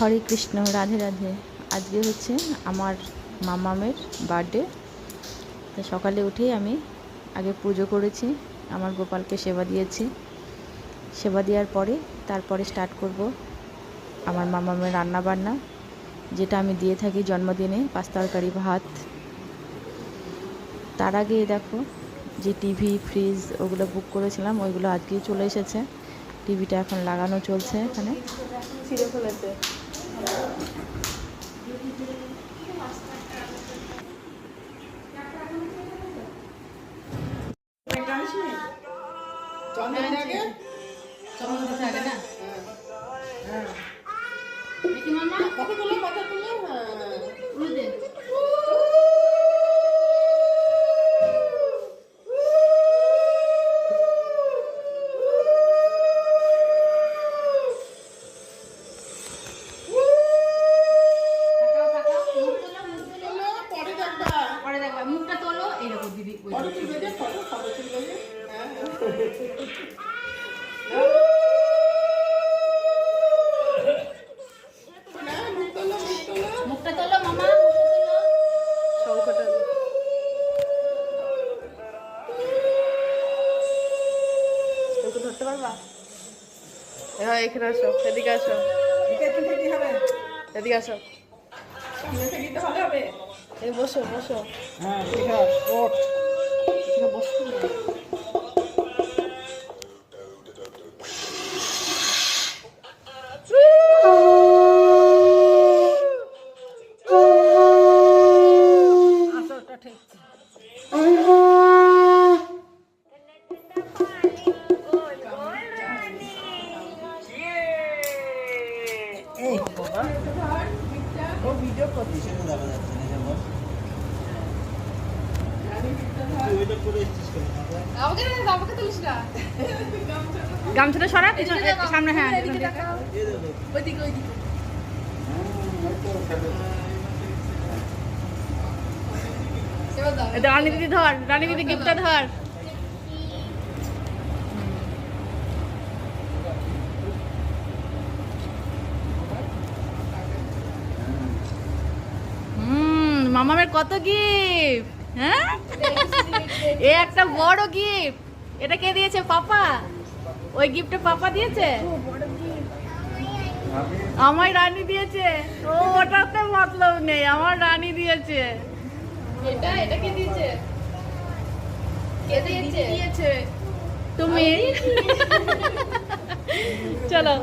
হরে কৃষ্ণ, রাধে রাধে। আজকে হচ্ছে আমার মামামের বার্থডে। তো সকালে উঠেই আমি আগে পুজো করেছি, আমার গোপালকে সেবা দিয়েছি। সেবা দেওয়ার পরে তারপরে স্টার্ট করব আমার মামামের রান্না বান্না, যেটা আমি দিয়ে থাকি জন্মদিনে, 5 তরকারি ভাত। তার আগে দেখো যে টিভি ফ্রিজ ওগুলো বুক করেছিলাম, ওইগুলো আজকেই চলে এসেছে। টিভিটা এখন লাগানো চলছে এখানে। মুখটা তোলো এরকম দিদি মুখটা তোলো মামা, শঙ্খটা ধরতে পারবা? হ্যাঁ, এখানে আসো, এদিকে আসো, এদিকে আসো, এই বসো বসো। হ্যাঁ ঠিক আছে, ওঠ বসো। গামছাটা সরা সামনে। হ্যাঁ রানী দিদি ধর, রানী দিদি গিফটটা ধর। মামামের কত গিফট! হ্যাঁ, এ একটা বড় গিফট। এটা কে দিয়েছে? পাপা। ওই গিফটটা পাপা দিয়েছে, আমার রানী দিয়েছে। ও ওটাতে মতলব নেই, আমার রানী দিয়েছে। এটা কে দিয়েছে? কে দিয়েছে? তুমি। চলো।